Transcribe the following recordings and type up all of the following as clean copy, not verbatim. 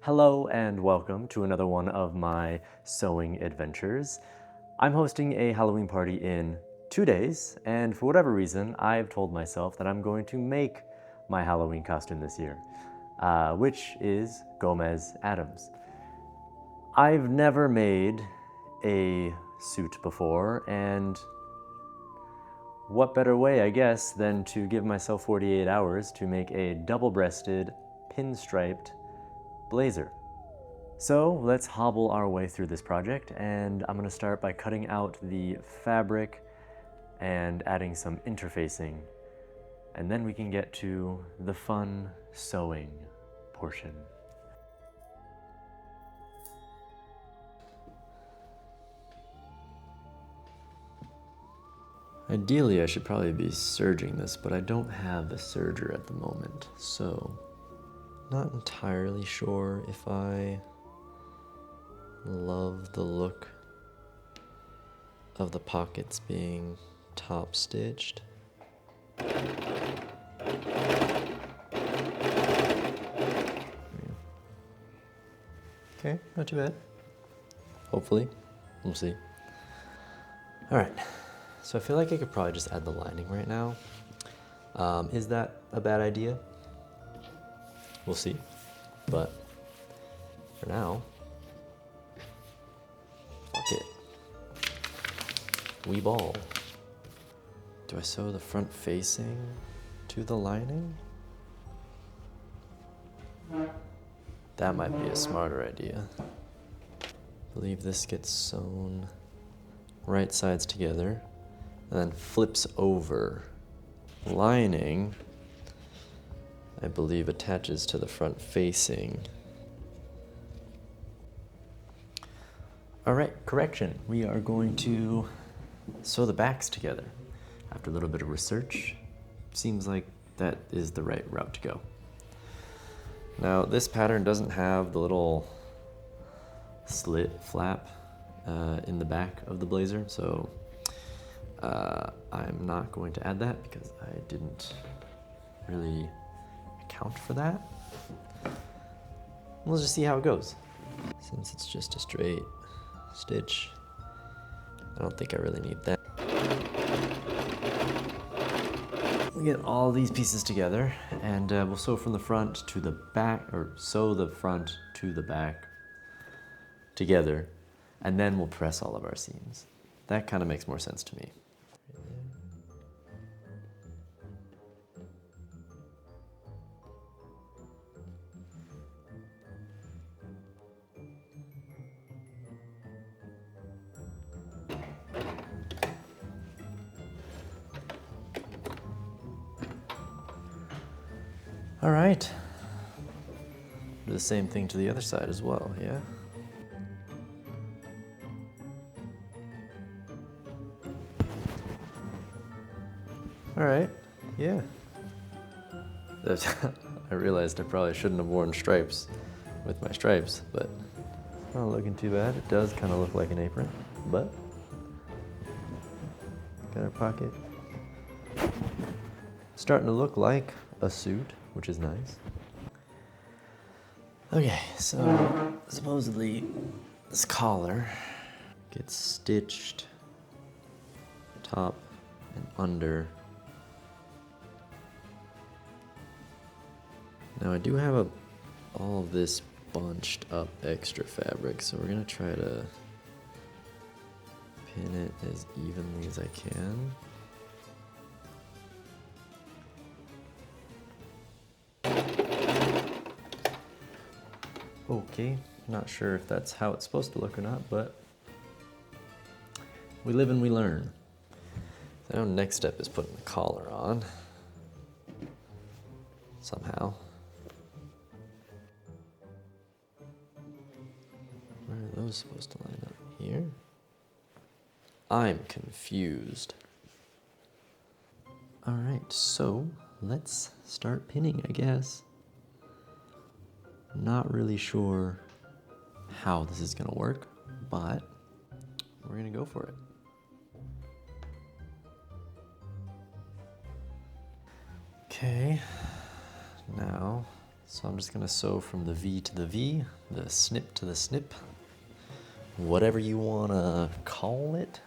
Hello and welcome to another one of my sewing adventures. I'm hosting a Halloween party in 2 days, and for whatever reason, I've told myself that I'm going to make my Halloween costume this year, which is Gomez Addams. I've never made a suit before, and what better way, I guess, than to give myself 48 hours to make a double-breasted, pinstriped blazer. So let's hobble our way through this project, and I'm gonna start by cutting out the fabric and adding some interfacing, and then we can get to the fun sewing portion. Ideally, I should probably be serging this, but I don't have a serger at the moment, so not entirely sure if I love the look of the pockets being top stitched. Okay, not too bad. Hopefully, we'll see. All right, so I feel like I could probably just add the lining right now. Is that a bad idea? We'll see, but for now, fuck it. We ball. Do I sew the front facing to the lining? That might be a smarter idea. I believe this gets sewn right sides together and then flips over. Lining, I believe, attaches to the front facing. All right, correction. We are going to sew the backs together. After a little bit of research, seems like that is the right route to go. Now, this pattern doesn't have the little slit flap in the back of the blazer, so I'm not going to add that because I didn't really account for that. We'll just see how it goes. Since it's just a straight stitch, I don't think I really need that. We get all these pieces together, and we'll sew from the front to the back, or sew the front to the back together, and then we'll press all of our seams. That kind of makes more sense to me. All right. Do the same thing to the other side as well, yeah? All right, yeah. I realized I probably shouldn't have worn stripes with my stripes, but it's not looking too bad. It does kind of look like an apron, but got our pocket. Starting to look like a suit, which is nice. Okay, so supposedly this collar gets stitched top and under. Now I do have all of this bunched up extra fabric, so we're gonna try to pin it as evenly as I can. Okay, not sure if that's how it's supposed to look or not, but we live and we learn. So now next step is putting the collar on, somehow. Where are those supposed to line up? Here? I'm confused. All right, so let's start pinning, I guess. Not really sure how this is gonna work, but we're gonna go for it. Okay, now So I'm just gonna sew from the V to the V, the snip to the snip, whatever you wanna call it.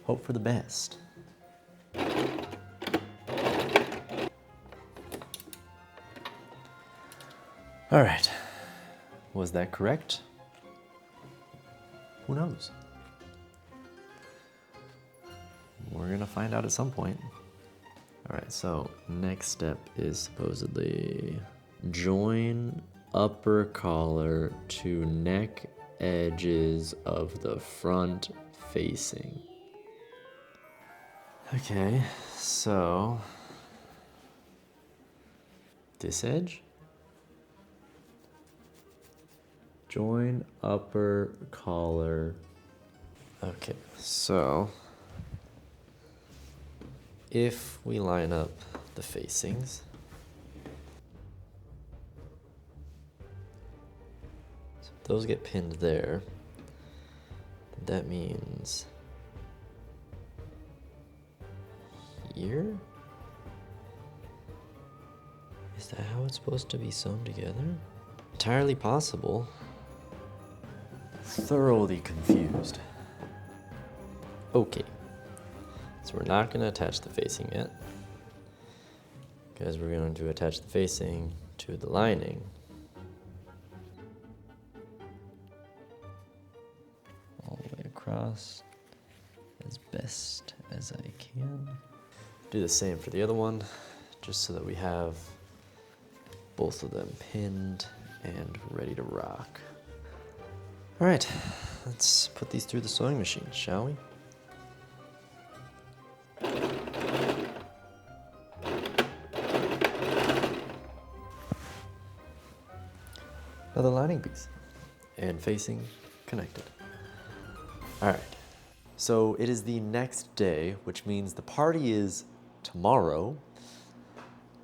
Hope for the best. All right, was that correct? Who knows? We're gonna find out at some point. All right, so next step is supposedly join upper collar to neck edges of the front facing. Okay, so this edge. Join upper collar. Okay, so if we line up the facings, so if those get pinned there, that means here? Is that how it's supposed to be sewn together? Entirely possible. Thoroughly confused. Okay, so we're not going to attach the facing yet, because we're going to attach the facing to the lining. All the way across as best as I can. Do the same for the other one, just so that we have both of them pinned and ready to rock. All right, let's put these through the sewing machine, shall we? Another lining piece and facing connected. All right, so it is the next day, which means the party is tomorrow.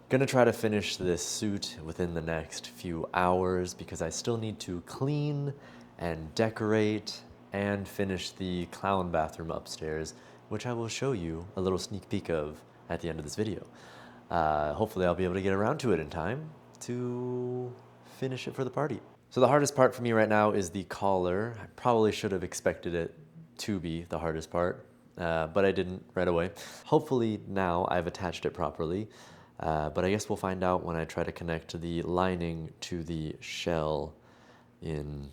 Gonna try to finish this suit within the next few hours because I still need to clean and decorate and finish the clown bathroom upstairs, which I will show you a little sneak peek of at the end of this video. Hopefully I'll be able to get around to it in time to finish it for the party. So the hardest part for me right now is the collar. I probably should have expected it to be the hardest part, but I didn't right away. Hopefully now I've attached it properly, but I guess we'll find out when I try to connect the lining to the shell in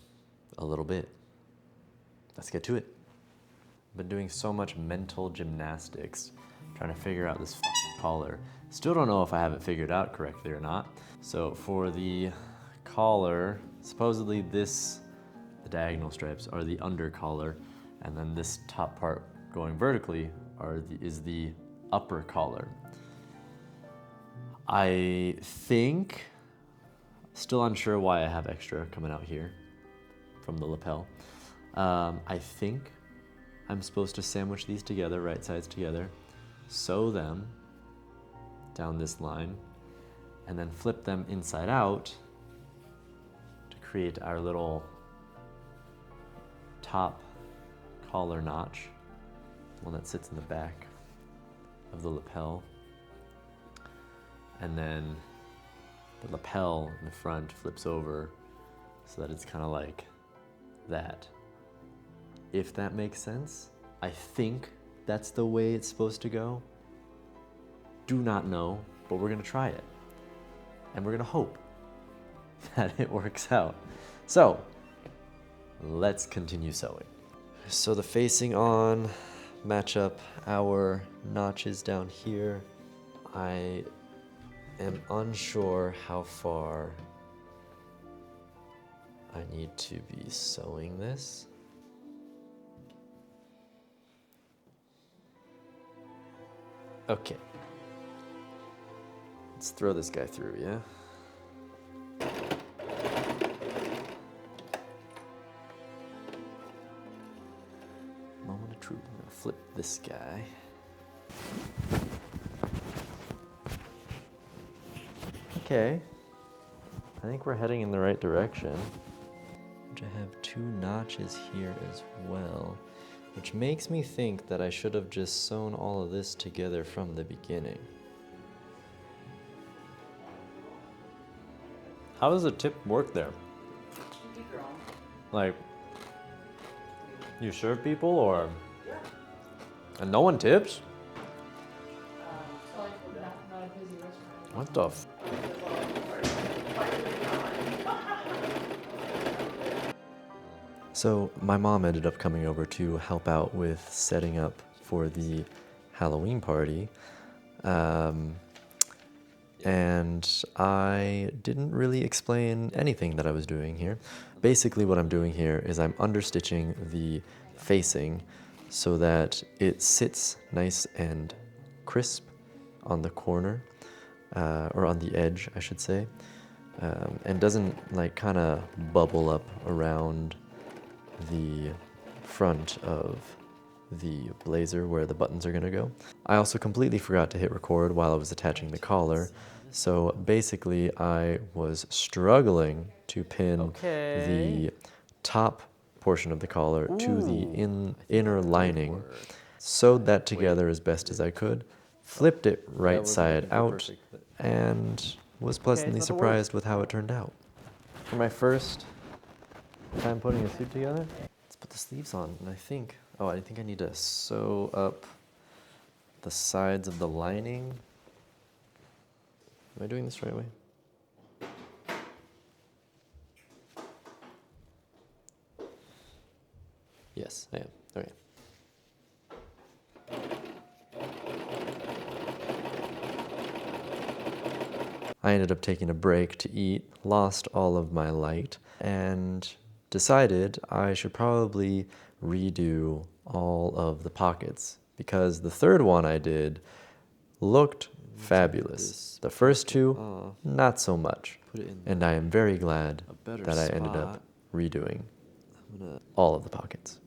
a little bit. Let's get to it. I've been doing so much mental gymnastics trying to figure out this collar. Still don't know if I have it figured out correctly or not. So for the collar, supposedly the diagonal stripes are the under collar, and then this top part going vertically is the upper collar. I think, still unsure why I have extra coming out here from the lapel. I think I'm supposed to sandwich these together, right sides together, sew them down this line, and then flip them inside out to create our little top collar notch, the one that sits in the back of the lapel. And then the lapel in the front flips over so that it's kind of like that. If that makes sense. I think that's the way it's supposed to go. Do not know, but we're gonna try it. And we're gonna hope that it works out. So, let's continue sewing. So the facing on, match up our notches down here. I am unsure how far I need to be sewing this. Okay. Let's throw this guy through, yeah? Moment of truth. I'm gonna flip this guy. Okay. I think we're heading in the right direction. I have two notches here as well, which makes me think that I should have just sewn all of this together from the beginning. How does a tip work there? Keep your own. Like, you serve people or? Yeah. And no one tips? So like we're not a busy restaurant. What the f? So my mom ended up coming over to help out with setting up for the Halloween party. And I didn't really explain anything that I was doing here. Basically what I'm doing here is I'm understitching the facing so that it sits nice and crisp on the corner, or on the edge, I should say, and doesn't like kind of bubble up around the front of the blazer where the buttons are gonna go. I also completely forgot to hit record while I was attaching the collar. So basically I was struggling to pin the top portion of the collar to the inner lining, sewed that together as best as I could, flipped it right side out, and was pleasantly surprised with how it turned out. For my first time putting a suit together, let's put the sleeves on, and I think I need to sew up the sides of the lining. Am I doing this the right way? Yes, I am. Okay. I ended up taking a break to eat, lost all of my light, and decided I should probably redo all of the pockets because the third one I did looked fabulous. The first two, not so much. And I am very glad that I ended up redoing all of the pockets.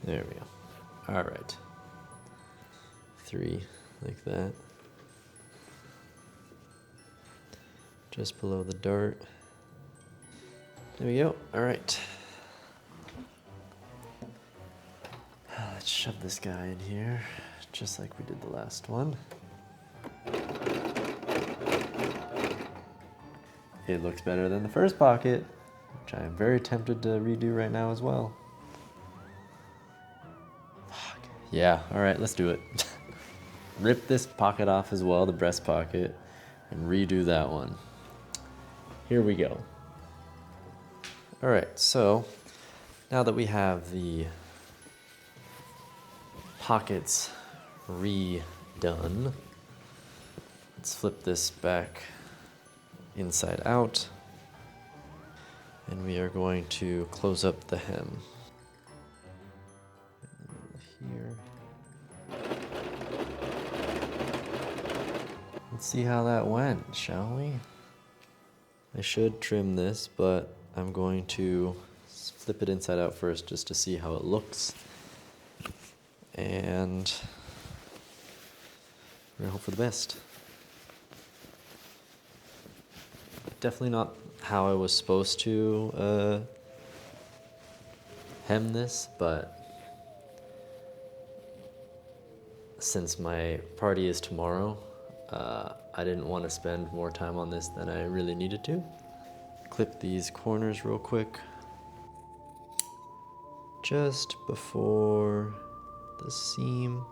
There we go. All right. 3 like that. Just below the dart. There we go. All right. Let's shove this guy in here, just like we did the last one. It looks better than the first pocket, which I am very tempted to redo right now as well. Fuck. Yeah, all right, let's do it. Rip this pocket off as well, the breast pocket, and redo that one. Here we go. All right, so now that we have the pockets redone, let's flip this back inside out, and we are going to close up the hem. Here. Let's see how that went, shall we? I should trim this, but I'm going to flip it inside out first just to see how it looks. And we're gonna hope for the best. Definitely not how I was supposed to hem this, but since my party is tomorrow, I didn't want to spend more time on this than I really needed to. Clip these corners real quick. Just before the seam.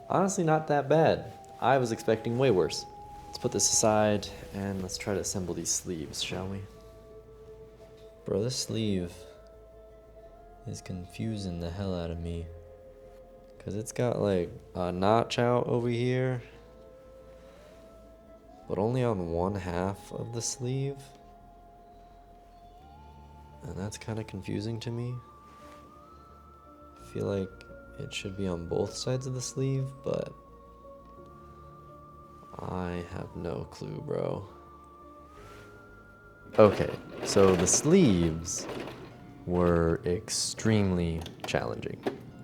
Honestly, not that bad. I was expecting way worse. Let's put this aside and let's try to assemble these sleeves, shall we? Bro, this sleeve is confusing the hell out of me. Cause it's got like a notch out over here, but only on one half of the sleeve. And that's kind of confusing to me. I feel like it should be on both sides of the sleeve, but I have no clue, bro. Okay, so the sleeves were extremely challenging.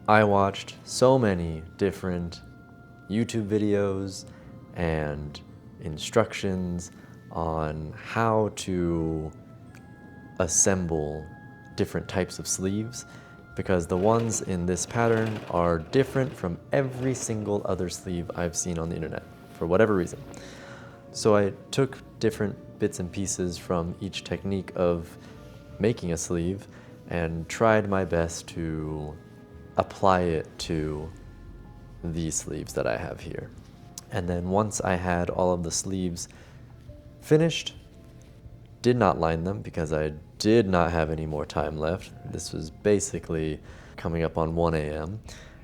I watched so many different YouTube videos and instructions on how to assemble different types of sleeves because the ones in this pattern are different from every single other sleeve I've seen on the internet, for whatever reason. So I took different bits and pieces from each technique of making a sleeve and tried my best to apply it to these sleeves that I have here. And then once I had all of the sleeves finished, did not line them because I did not have any more time left. This was basically coming up on 1 a.m.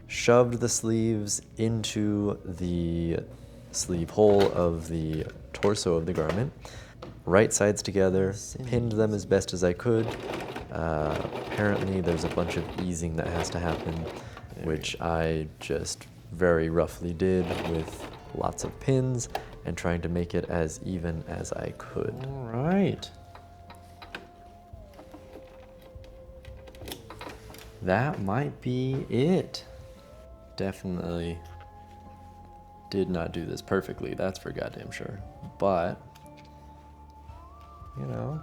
Shoved the sleeves into the sleeve hole of the torso of the garment, right sides together, pinned them as best as I could. Apparently there's a bunch of easing that has to happen, which I just very roughly did with lots of pins and trying to make it as even as I could. All right. That might be it. Definitely did not do this perfectly, that's for goddamn sure. But, you know,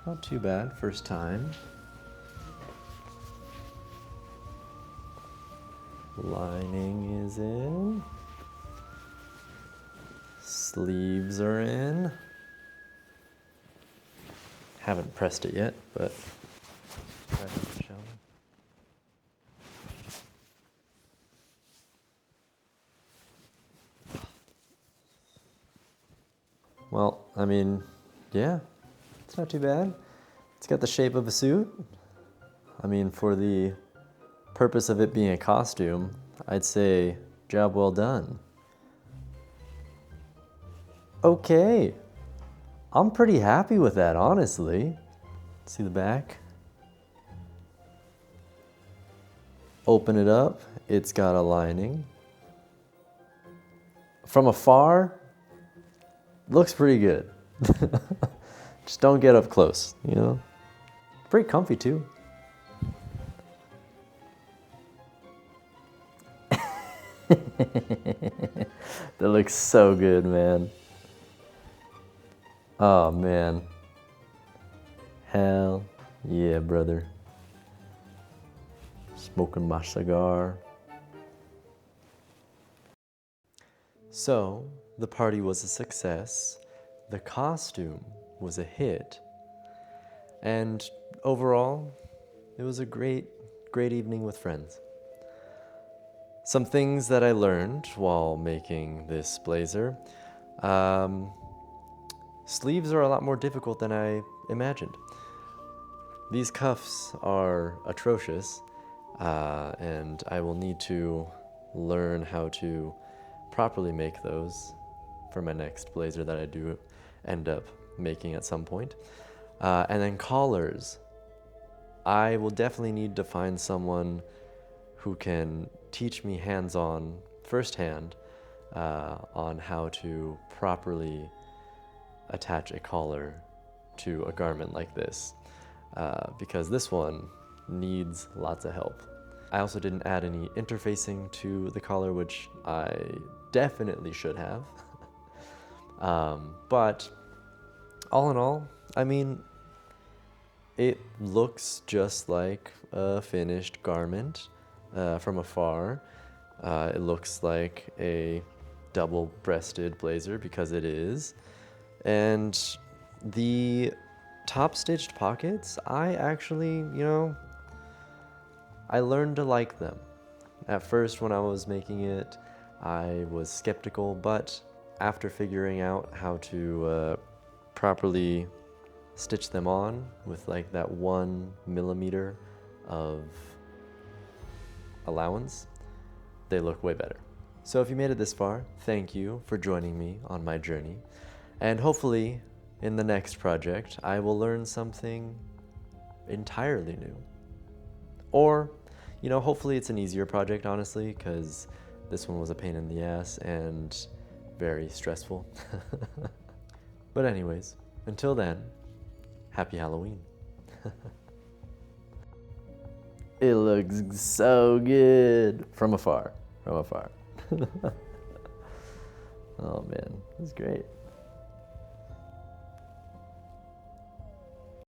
not too bad, first time. Lining is in. Sleeves are in. Haven't pressed it yet, but try it, shall we? Well, I mean, yeah, it's not too bad. It's got the shape of a suit. I mean, for the purpose of it being a costume, I'd say job well done. Okay, I'm pretty happy with that, honestly. See the back? Open it up, it's got a lining. From afar, looks pretty good. Just don't get up close, you know? Pretty comfy too. That looks so good, man. Oh, man. Hell yeah, brother. Smoking my cigar. So, the party was a success. The costume was a hit. And overall, it was a great evening with friends. Some things that I learned while making this blazer. Sleeves are a lot more difficult than I imagined. These cuffs are atrocious, and I will need to learn how to properly make those for my next blazer that I do end up making at some point. And then collars. I will definitely need to find someone who can teach me hands-on, firsthand, on how to properly attach a collar to a garment like this, because this one needs lots of help. I also didn't add any interfacing to the collar, which I definitely should have. But all in all, I mean, it looks just like a finished garment from afar. It looks like a double-breasted blazer because it is. And the top-stitched pockets, I actually, you know, I learned to like them. At first, when I was making it, I was skeptical, but after figuring out how to properly stitch them on with like that 1 millimeter of allowance, they look way better. So if you made it this far, thank you for joining me on my journey. And hopefully, in the next project, I will learn something entirely new. Or, you know, hopefully it's an easier project, honestly, because this one was a pain in the ass and very stressful. But anyways, until then, happy Halloween. It looks so good. From afar, from afar. Oh man, this is great.